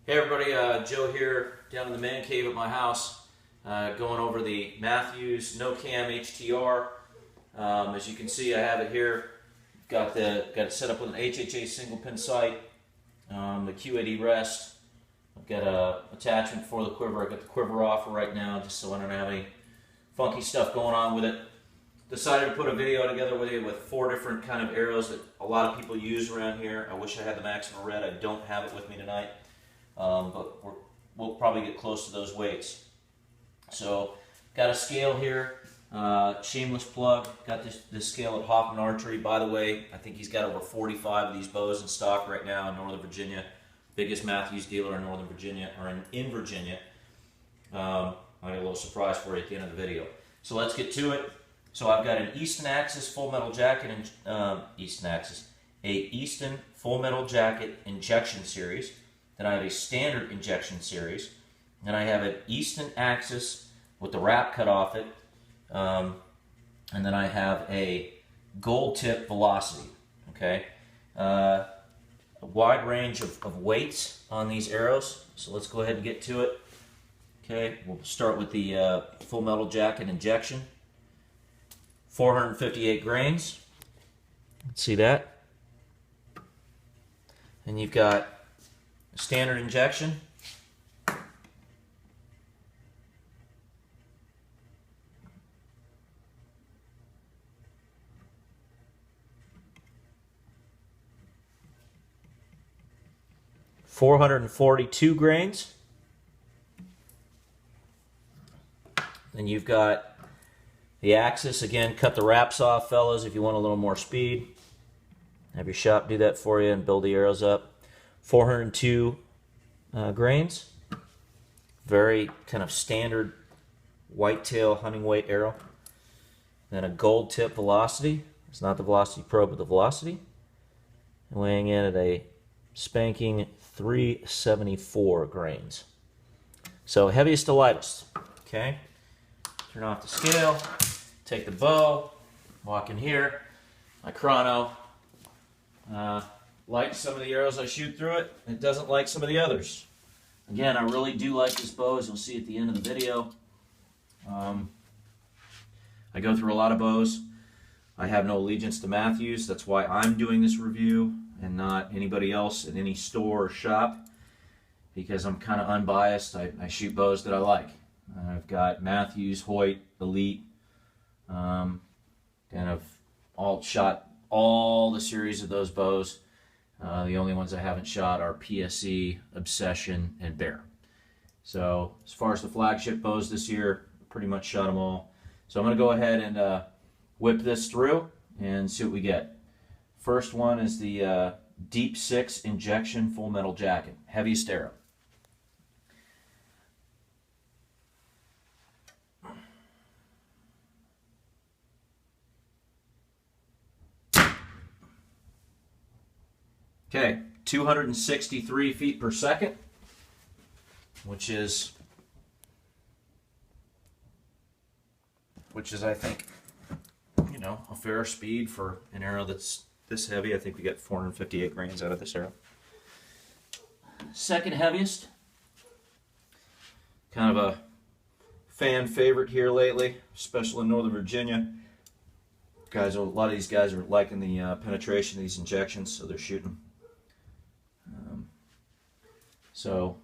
Hey everybody, Joe here down in the man cave at my house, going over the Mathews HTR. As you can see, I have it here. Got it set up with an HHA single pin sight, the Q80 rest. I've got a attachment for the quiver. I got the quiver off right now, just so I don't have any funky stuff going on with it. Decided to put a video together with you with 4 different kind of arrows that a lot of people use around here. I wish I had the Maxima Red. I don't have it with me tonight. But we'll probably get close to those weights. So, got a scale here, shameless plug. Got this scale at Hoffman Archery. By the way, I think he's got over 45 of these bows in stock right now in Northern Virginia. Biggest Mathews dealer in Northern Virginia, or in Virginia. I got a little surprise for you at the end of the video. So let's get to it. So I've got an Easton Axis full metal jacket and Easton full metal jacket injection series. Then I have a standard injection series. Then I have an Easton Axis with the wrap cut off it. And then I have a gold tip Velocity. Okay. A wide range of weights on these arrows. So let's go ahead and get to it. Okay. We'll start with the full metal jacket injection. 458 grains. Let's see that. And you've got standard injection. $442 grains. Then you've got the Axis. Again, cut the wraps off, fellas, if you want a little more speed. Have your shop do that for you and build the arrows up. 402 grains. Very kind of standard whitetail hunting weight arrow. Then a gold tip Velocity. It's not the Velocity Pro, but the Velocity. Weighing in at a spanking 374 grains. So heaviest to lightest. Okay. Turn off the scale. Take the bow. Walk in here. My chrono. Like some of the arrows I shoot through it. It doesn't like some of the others. Again, I really do like this bow, as you'll see at the end of the video. I go through a lot of bows. I have no allegiance to Mathews. That's why I'm doing this review and not anybody else in any store or shop, because I'm kind of unbiased. I shoot bows that I like. I've got Mathews, Hoyt, Elite, and I've shot all the series of those bows. The only ones I haven't shot are PSE, Obsession, and Bear. So as far as the flagship bows this year, pretty much shot them all. So I'm going to go ahead and whip this through and see what we get. First one is the Deep 6 Injection Full Metal Jacket, heaviest arrow. Okay, 263 feet per second, which is I think, you know, a fair speed for an arrow that's this heavy. I think we got 458 grains out of this arrow. Second heaviest, kind of a fan favorite here lately, especially in Northern Virginia. Guys, a lot of these guys are liking the penetration of these injections, so they're shooting. So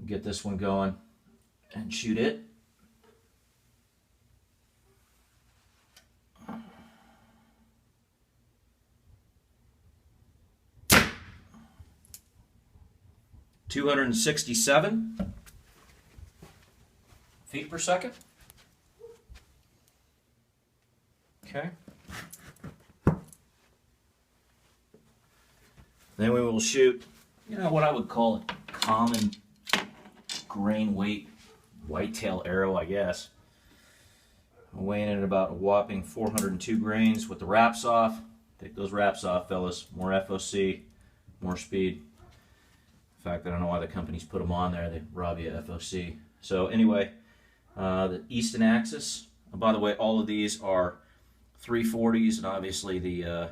get this one going and shoot it. $267 feet per second. Okay. Then we will shoot, you know, what I would call a common grain weight whitetail arrow, I guess. I'm weighing in at about a whopping 402 grains with the wraps off. Take those wraps off, fellas. More FOC, more speed. In fact, I don't know why the companies put them on there. They rob you of FOC. So anyway, the Easton Axis. By the way, all of these are 340s, and obviously the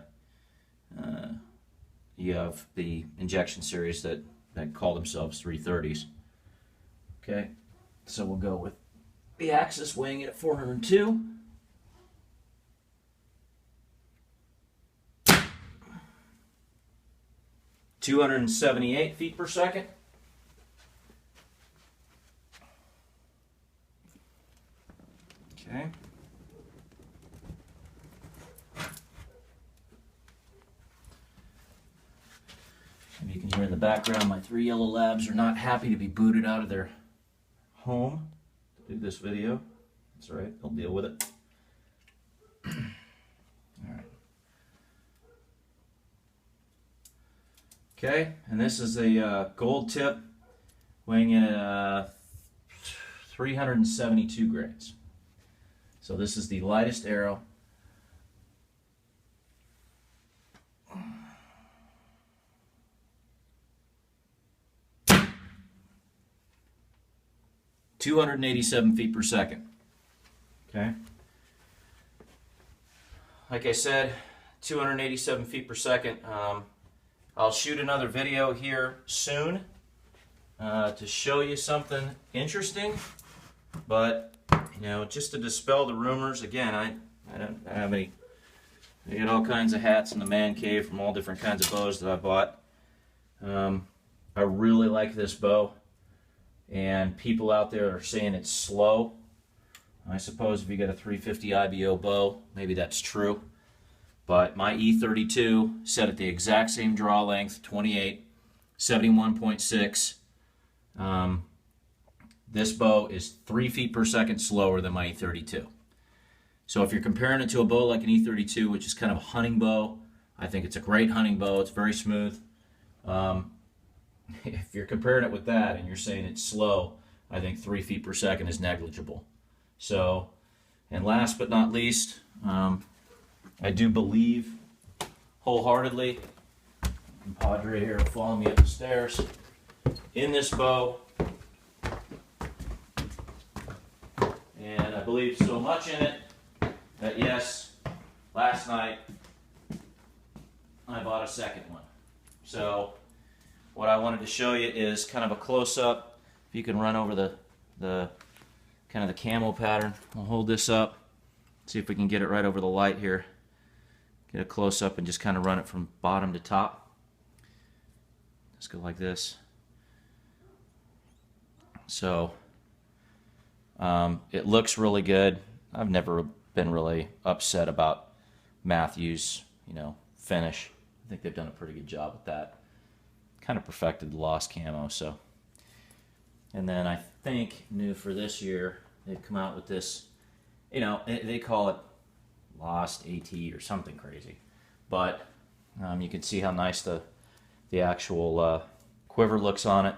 you have the injection series that that call themselves 330s. Okay, so we'll go with the axis weighing it at 402. (278 feet per second). Okay. And you can hear in the background my 3 yellow labs are not happy to be booted out of their home to do this video. That's all right, they'll deal with it. All right. Okay, and this is a gold tip weighing in at 372 grains. So this is the lightest arrow. (287 feet per second). Okay. Like I said, 287 feet per second. I'll shoot another video here soon to show you something interesting, but you know, just to dispel the rumors. Again, I don't have any. I get all kinds of hats in the man cave from all different kinds of bows that I bought. I really like this bow, and people out there are saying it's slow. I suppose if you get a 350 IBO bow, maybe that's true. But my E32 set at the exact same draw length, 28, 71.6. This bow is 3 feet per second slower than my E32. So if you're comparing it to a bow like an E32, which is kind of a hunting bow, I think it's a great hunting bow. It's very smooth. If you're comparing it with that and you're saying it's slow, I think 3 feet per second is negligible. So, and last but not least, I do believe wholeheartedly, and Padre here will follow me up the stairs, in this bow. And I believe so much in it that yes, last night I bought a second one. So what I wanted to show you is kind of a close-up. If you can run over the kind of the camo pattern. I'll hold this up, see if we can get it right over the light here. Get a close-up and just kind of run it from bottom to top. Let's go like this. So it looks really good. I've never been really upset about Mathews, you know, finish. I think they've done a pretty good job with that. Kind of perfected the lost camo. So, and then I think new for this year, they've come out with this, you know, they call it Lost AT or something crazy, but you can see how nice the actual quiver looks on it.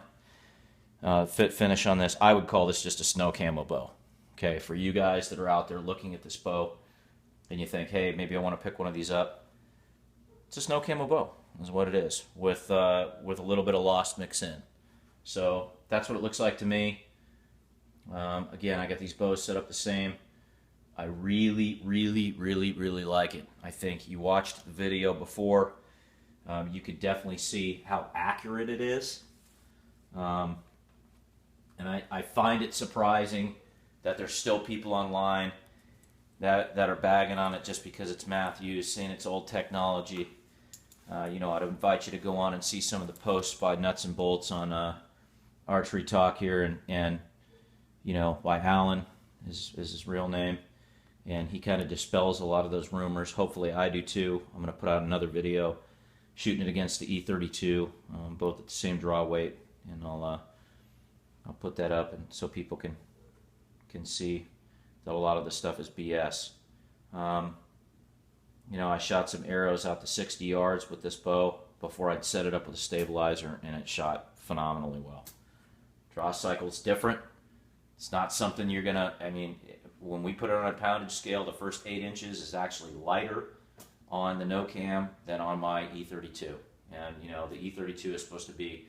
Fit finish on this. I would call this just a snow camo bow. Okay, for you guys that are out there looking at this bow and you think, hey, maybe I want to pick one of these up, it's a snow camo bow is what it is, with a little bit of lost mix in. So that's what it looks like to me. Again, I got these bows set up the same. I really, really, really, really like it. I think you watched the video before. You could definitely see how accurate it is. And I find it surprising that there's still people online that are bagging on it just because it's Mathews, saying it's old technology. You know, I'd invite you to go on and see some of the posts by Nuts and Bolts on Archery Talk here, and you know, by Alan is his real name, and he kind of dispels a lot of those rumors. Hopefully I do too. I'm going to put out another video shooting it against the E32, both at the same draw weight, and I'll put that up and so people can see that a lot of the stuff is BS. You know, I shot some arrows out to 60 yards with this bow before I'd set it up with a stabilizer, and it shot phenomenally well. Draw cycle's different. It's not something you're gonna, I mean, when we put it on a poundage scale, the first 8 inches is actually lighter on the no cam than on my E32. And you know, the E32 is supposed to be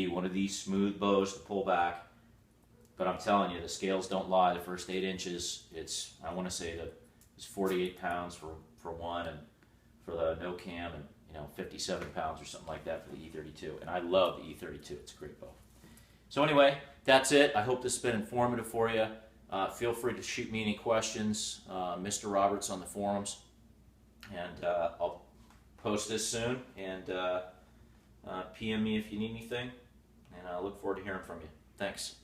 one of these smooth bows to pull back. But I'm telling you, the scales don't lie. The first 8 inches, it's, I want to say that it's 48 pounds for one, and for the no cam, and you 57 pounds or something like that for the E32. And I love the E32. It's a great bow. So anyway, that's it. I hope this has been informative for you. Feel free to shoot me any questions, Mr. Roberts on the forums, and I'll post this soon, and PM me if you need anything, and I look forward to hearing from you. Thanks.